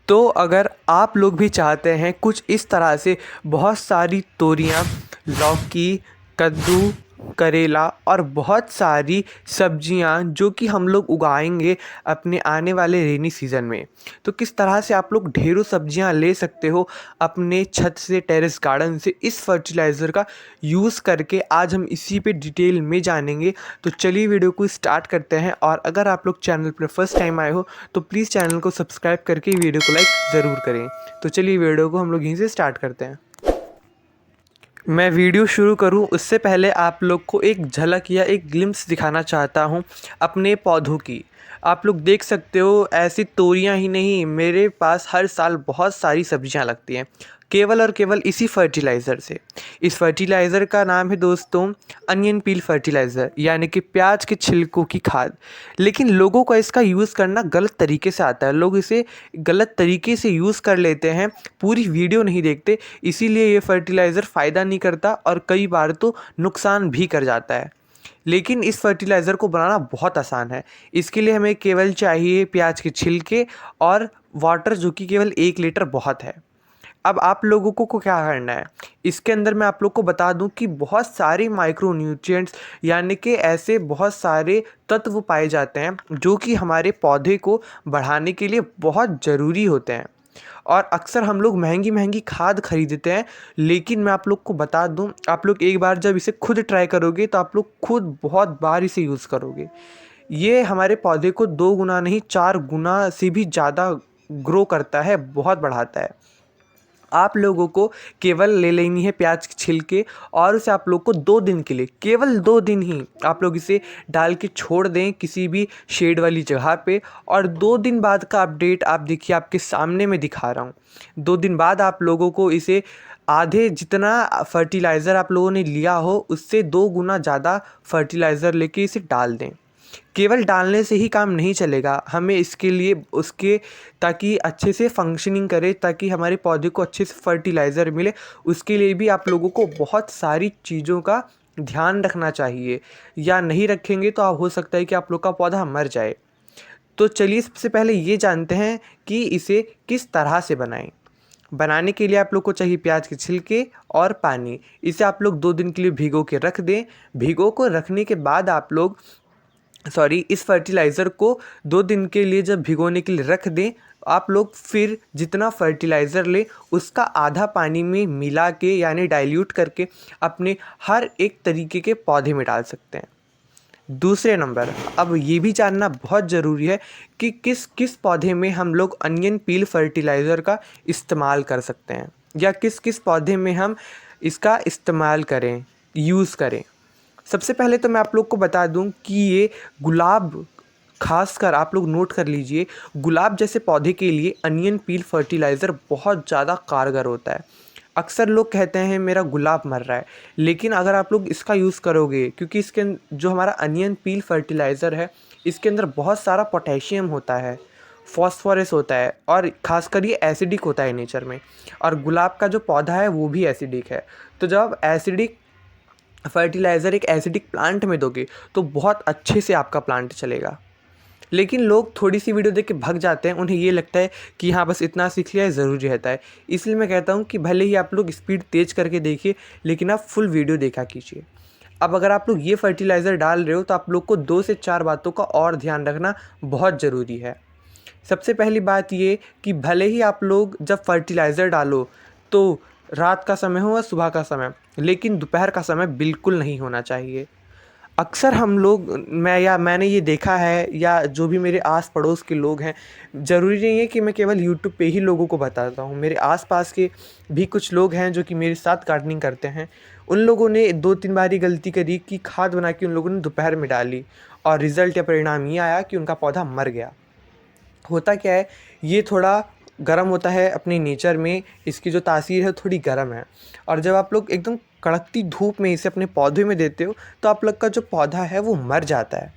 तो अगर आप लोग भी चाहते हैं कुछ इस तरह से बहुत सारी तोरियां, लौकी, कद्दू, करेला और बहुत सारी सब्जियां जो कि हम लोग उगाएंगे अपने आने वाले रेनी सीज़न में, तो किस तरह से आप लोग ढेरों सब्जियां ले सकते हो अपने छत से, टेरेस गार्डन से, इस फर्टिलाइज़र का यूज़ करके आज हम इसी पे डिटेल में जानेंगे। तो चलिए वीडियो को स्टार्ट करते हैं। और अगर आप लोग चैनल पर फर्स्ट टाइम आए हो तो प्लीज़ चैनल को सब्सक्राइब करके वीडियो को लाइक ज़रूर करें। तो चलिए वीडियो को हम लोग यहीं से स्टार्ट करते हैं। मैं वीडियो शुरू करूं उससे पहले आप लोग को एक झलक या एक ग्लिम्स दिखाना चाहता हूं अपने पौधों की। आप लोग देख सकते हो ऐसी तोरियां ही नहीं, मेरे पास हर साल बहुत सारी सब्जियां लगती हैं केवल और केवल इसी फर्टिलाइज़र से। इस फर्टिलाइज़र का नाम है दोस्तों अनियन पील फर्टिलाइज़र, यानी कि प्याज के छिलकों की खाद। लेकिन लोगों को इसका यूज़ करना गलत तरीके से आता है, लोग इसे गलत तरीके से यूज़ कर लेते हैं, पूरी वीडियो नहीं देखते, इसीलिए ये फर्टिलाइज़र फ़ायदा नहीं करता और कई बार तो नुकसान भी कर जाता है। लेकिन इस फर्टिलाइज़र को बनाना बहुत आसान है। इसके लिए हमें केवल चाहिए प्याज के छिलके और वाटर, जो कि केवल 1 लीटर बहुत है। अब आप लोगों को क्या करना है, इसके अंदर मैं आप लोग को बता दूं कि बहुत सारे माइक्रो न्यूट्रिएंट्स, यानी कि ऐसे बहुत सारे तत्व पाए जाते हैं जो कि हमारे पौधे को बढ़ाने के लिए बहुत ज़रूरी होते हैं। और अक्सर हम लोग महंगी महंगी खाद खरीदते हैं, लेकिन मैं आप लोग को बता दूं, आप लोग एक बार जब इसे खुद ट्राई करोगे तो आप लोग खुद बहुत बार इसे यूज़ करोगे। ये हमारे पौधे को 2 गुना नहीं 4 गुना से भी ज़्यादा ग्रो करता है, बहुत बढ़ाता है। आप लोगों को केवल ले लेनी है प्याज के छिलके और उसे आप लोग को 2 दिन के लिए, केवल 2 दिन ही आप लोग इसे डाल के छोड़ दें किसी भी शेड वाली जगह पे। और 2 दिन बाद का अपडेट आप देखिए, आपके सामने मैं दिखा रहा हूँ। 2 दिन बाद आप लोगों को इसे आधे जितना फर्टिलाइज़र आप लोगों ने लिया हो उससे 2 गुना ज़्यादा फर्टिलाइज़र लेके इसे डाल दें। केवल डालने से ही काम नहीं चलेगा, हमें इसके लिए उसके, ताकि अच्छे से फंक्शनिंग करे, ताकि हमारे पौधे को अच्छे से फर्टिलाइज़र मिले, उसके लिए भी आप लोगों को बहुत सारी चीज़ों का ध्यान रखना चाहिए, या नहीं रखेंगे तो हो सकता है कि आप लोग का पौधा मर जाए। तो चलिए सबसे पहले ये जानते हैं कि इसे किस तरह से बनाएं। बनाने के लिए आप लोग को चाहिए प्याज के छिलके और पानी। इसे आप लोग 2 दिन के लिए भिगो के रख दें। भिगो को रखने के बाद आप लोग इस फर्टिलाइज़र को 2 दिन के लिए जब भिगोने के लिए रख दें, आप लोग फिर जितना फर्टिलाइज़र लें उसका आधा पानी में मिला के, यानी डाइल्यूट करके, अपने हर एक तरीके के पौधे में डाल सकते हैं। दूसरे नंबर, अब ये भी जानना बहुत ज़रूरी है कि किस किस पौधे में हम लोग अनियन पील फर्टिलाइज़र का इस्तेमाल कर सकते हैं, या किस किस पौधे में हम इसका इस्तेमाल करें, यूज़ करें। सबसे पहले तो मैं आप लोग को बता दूं कि ये गुलाब, खासकर आप लोग नोट कर लीजिए, गुलाब जैसे पौधे के लिए अनियन पील फर्टिलाइज़र बहुत ज़्यादा कारगर होता है। अक्सर लोग कहते हैं मेरा गुलाब मर रहा है, लेकिन अगर आप लोग इसका यूज़ करोगे, क्योंकि इसके जो हमारा अनियन पील फर्टिलाइज़र है, इसके अंदर बहुत सारा पोटेशियम होता है, फॉस्फोरस होता है, और ख़ासकर ये एसिडिक होता है नेचर में। और गुलाब का जो पौधा है वो भी एसिडिक है। तो जब आप एसिडिक फर्टिलाइज़र एक एसिडिक प्लांट में दोगे तो बहुत अच्छे से आपका प्लांट चलेगा। लेकिन लोग थोड़ी सी वीडियो देख के भाग जाते हैं, उन्हें ये लगता है कि हाँ बस इतना सीख लिया है, ज़रूरी रहता है। इसलिए मैं कहता हूँ कि भले ही आप लोग स्पीड तेज़ करके देखिए, लेकिन आप फुल वीडियो देखा कीजिए। अब अगर आप लोग ये फर्टिलाइज़र डाल रहे हो तो आप लोग को 2 से 4 बातों का और ध्यान रखना बहुत ज़रूरी है। सबसे पहली बात ये कि भले ही आप लोग जब फर्टिलाइज़र डालो तो रात का समय हो या सुबह का समय, लेकिन दोपहर का समय बिल्कुल नहीं होना चाहिए। अक्सर हम लोग, मैंने ये देखा है, या जो भी मेरे आस पड़ोस के लोग हैं, ज़रूरी नहीं है कि मैं केवल यूट्यूब पे ही लोगों को बताता हूँ, मेरे आसपास के भी कुछ लोग हैं जो कि मेरे साथ गार्डनिंग करते हैं। उन लोगों ने 2-3 बार ये गलती करी कि खाद बना के उन लोगों ने दोपहर में डाली, और रिज़ल्ट या परिणाम ये आया कि उनका पौधा मर गया। होता क्या है, ये थोड़ा गर्म होता है अपने नेचर में, इसकी जो तासीर है थोड़ी गर्म है, और जब आप लोग एकदम कड़कती धूप में इसे अपने पौधे में देते हो तो आप लोग का जो पौधा है वो मर जाता है।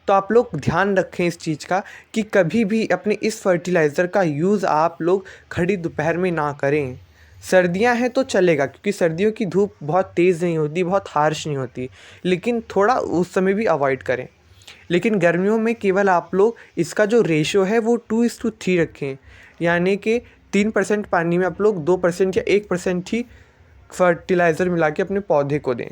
तो आप लोग ध्यान रखें इस चीज़ का कि कभी भी अपने इस फर्टिलाइज़र का यूज़ आप लोग खड़ी दोपहर में ना करें। सर्दियां हैं तो चलेगा, क्योंकि सर्दियों की धूप बहुत तेज़ नहीं होती, बहुत हार्श नहीं होती, लेकिन थोड़ा उस समय भी अवॉइड करें। लेकिन गर्मियों में केवल आप लोग इसका जो रेशो है वो 2:3 रखें, यानी कि 3% पानी में आप लोग 2% या 1% ही फर्टिलाइज़र मिला के अपने पौधे को दें।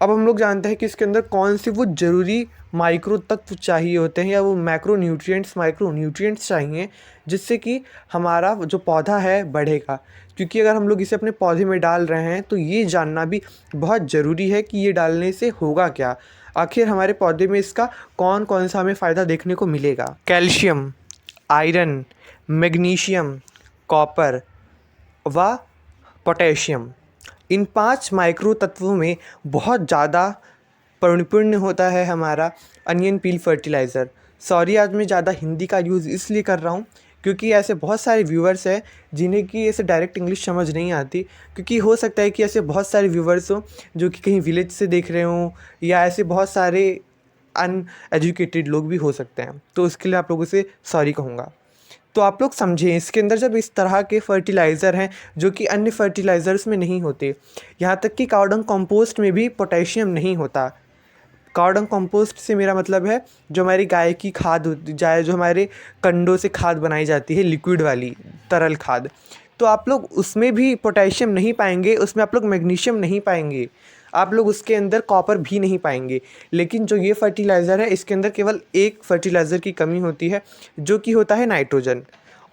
अब हम लोग जानते हैं कि इसके अंदर कौन से वो ज़रूरी माइक्रो तत्व चाहिए होते हैं या वो माइक्रो न्यूट्रिएंट्स चाहिए जिससे कि हमारा जो पौधा है बढ़ेगा। क्योंकि अगर हम लोग इसे अपने पौधे में डाल रहे हैं तो ये जानना भी बहुत ज़रूरी है कि ये डालने से होगा क्या, आखिर हमारे पौधे में इसका कौन कौन सा हमें फ़ायदा देखने को मिलेगा। कैल्शियम, आयरन, मैग्नीशियम, कॉपर व पोटेशियम, इन 5 माइक्रो तत्वों में बहुत ज़्यादा परिपूर्ण होता है हमारा अनियन पील फर्टिलाइज़र। सॉरी, आज मैं ज़्यादा हिंदी का यूज़ इसलिए कर रहा हूँ क्योंकि ऐसे बहुत सारे व्यूवर्स हैं जिन्हें कि ऐसे डायरेक्ट इंग्लिश समझ नहीं आती। क्योंकि हो सकता है कि ऐसे बहुत सारे व्यूवर्स हों जो कि कहीं विलेज से देख रहे हों या ऐसे बहुत सारे अनएजुकेटेड लोग भी हो सकते हैं, तो उसके लिए आप लोगों से सॉरी कहूँगा। तो आप लोग समझें, इसके अंदर जब इस तरह के फर्टिलाइज़र हैं जो कि अन्य फर्टिलाइज़र्स में नहीं होते, यहाँ तक कि काव डंग कंपोस्ट में भी पोटेशियम नहीं होता। काव डंग कंपोस्ट से मेरा मतलब है जो हमारी गाय की खाद होती जाए, जो हमारे कंडों से खाद बनाई जाती है, लिक्विड वाली तरल खाद, तो आप लोग उसमें भी पोटेशियम नहीं पाएंगे, उसमें आप लोग मैग्नीशियम नहीं पाएंगे, आप लोग उसके अंदर कॉपर भी नहीं पाएंगे। लेकिन जो ये फर्टिलाइज़र है इसके अंदर केवल एक फर्टिलाइज़र की कमी होती है जो कि होता है नाइट्रोजन।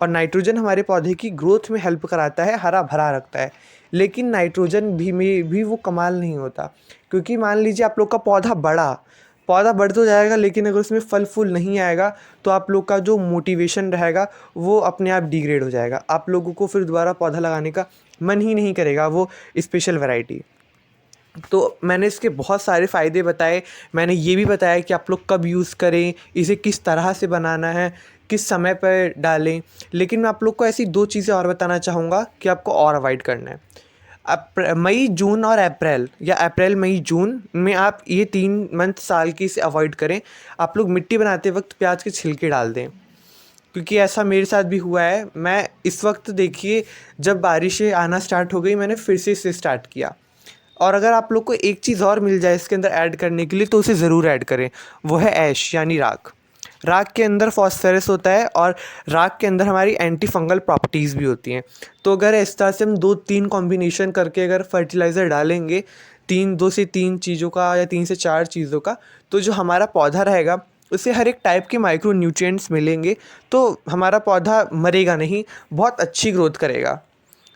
और नाइट्रोजन हमारे पौधे की ग्रोथ में हेल्प कराता है, हरा भरा रखता है। लेकिन नाइट्रोजन भी में भी वो कमाल नहीं होता, क्योंकि मान लीजिए आप लोग का पौधा बढ़ तो जाएगा लेकिन अगर उसमें फल फूल नहीं आएगा तो आप लोग का जो मोटिवेशन रहेगा वो अपने आप डिग्रेड हो जाएगा। आप लोगों को फिर दोबारा पौधा लगाने का मन ही नहीं करेगा वो स्पेशल वैरायटी। तो मैंने इसके बहुत सारे फ़ायदे बताए, मैंने ये भी बताया कि आप लोग कब यूज़ करें, इसे किस तरह से बनाना है, किस समय पर डालें। लेकिन मैं आप लोग को ऐसी 2 चीज़ें और बताना चाहूँगा कि आपको और अवॉइड करना है। मई, जून और अप्रैल या अप्रैल, मई, जून में आप ये 3 मंथ साल की इसे अवॉइड करें। आप लोग मिट्टी बनाते वक्त प्याज के छिलके डाल दें, क्योंकि ऐसा मेरे साथ भी हुआ है। मैं इस वक्त देखिए जब बारिशें आना स्टार्ट हो गई मैंने फिर से इसे स्टार्ट किया। और अगर आप लोग को एक चीज़ और मिल जाए इसके अंदर ऐड करने के लिए तो उसे ज़रूर ऐड करें, वो है ऐश यानी राख। राख के अंदर फॉस्फोरस होता है और राख के अंदर हमारी एंटी फंगल प्रॉपर्टीज़ भी होती हैं। तो अगर इस तरह से हम 2-3 कॉम्बिनेशन करके अगर फर्टिलाइज़र डालेंगे 2 से 3 चीज़ों का या 3 से 4 चीज़ों का, तो जो हमारा पौधा रहेगा उसे हर एक टाइप के माइक्रो न्यूट्रिएंट्स मिलेंगे, तो हमारा पौधा मरेगा नहीं, बहुत अच्छी ग्रोथ करेगा।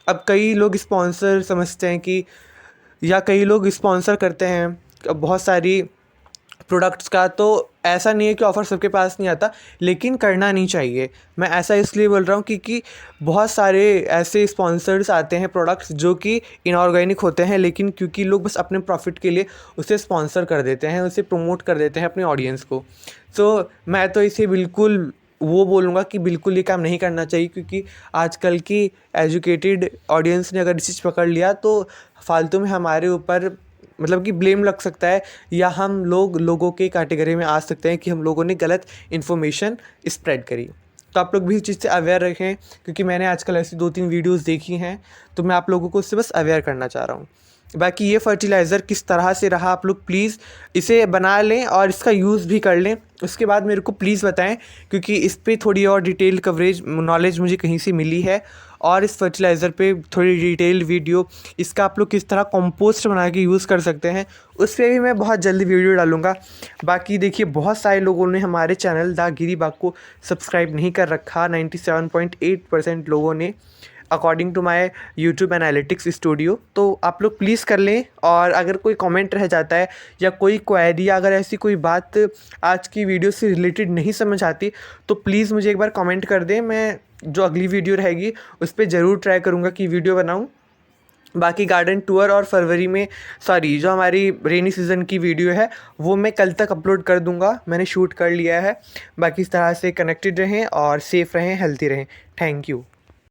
अब कई लोग स्पॉन्सर समझते हैं कि या कई लोग स्पॉन्सर करते हैं बहुत सारी प्रोडक्ट्स का, तो ऐसा नहीं है कि ऑफ़र सबके पास नहीं आता, लेकिन करना नहीं चाहिए। मैं ऐसा इसलिए बोल रहा हूँ क्योंकि बहुत सारे ऐसे स्पॉन्सर्स आते हैं प्रोडक्ट्स जो कि इनऑर्गेनिक होते हैं, लेकिन क्योंकि लोग बस अपने प्रॉफिट के लिए उसे स्पॉन्सर कर देते हैं, उसे प्रमोट कर देते हैं अपने ऑडियंस को। तो मैं तो इसे बिल्कुल वो बोलूँगा कि बिल्कुल ये काम नहीं करना चाहिए, क्योंकि आजकल की एजुकेटेड ऑडियंस ने अगर इस चीज़ पकड़ लिया तो फालतू में हमारे ऊपर मतलब कि ब्लेम लग सकता है, या हम लोगों के कैटेगरी में आ सकते हैं कि हम लोगों ने गलत इन्फॉर्मेशन स्प्रेड करी। तो आप लोग भी इस चीज़ से अवेयर रखें, क्योंकि मैंने आजकल ऐसी 2-3 वीडियोस देखी हैं, तो मैं आप लोगों को उससे बस अवेयर करना चाह रहा हूँ। बाकी ये फर्टिलाइज़र किस तरह से रहा, आप लोग प्लीज़ इसे बना लें और इसका यूज़ भी कर लें, उसके बाद मेरे को प्लीज़ बताएं, क्योंकि इस पे थोड़ी और डिटेल कवरेज नॉलेज मुझे कहीं से मिली है। और इस फर्टिलाइज़र पे थोड़ी डिटेल वीडियो, इसका आप लोग किस तरह कंपोस्ट बना के यूज़ कर सकते हैं, उस पर भी मैं बहुत जल्दी वीडियो डालूँगा। बाकी देखिए बहुत सारे लोगों ने हमारे चैनल द गिरी बाग को सब्सक्राइब नहीं कर रखा, 97.8% लोगों ने according to my YouTube analytics studio. तो आप लोग प्लीज़ कर लें, और अगर कोई कमेंट रह जाता है या कोई क्वेरी या अगर ऐसी कोई बात आज की वीडियो से रिलेटेड नहीं समझ आती तो प्लीज़ मुझे एक बार कमेंट कर दें। मैं जो अगली वीडियो रहेगी उस पर ज़रूर ट्राई करूँगा कि वीडियो बनाऊँ। बाकी गार्डन टूर और फरवरी में जो हमारी रेनी सीज़न की वीडियो है वो मैं कल तक अपलोड कर दूँगा, मैंने शूट कर लिया है। बाकी इस तरह से कनेक्टेड रहें और सेफ़ रहें, हेल्थी रहें। Thank you.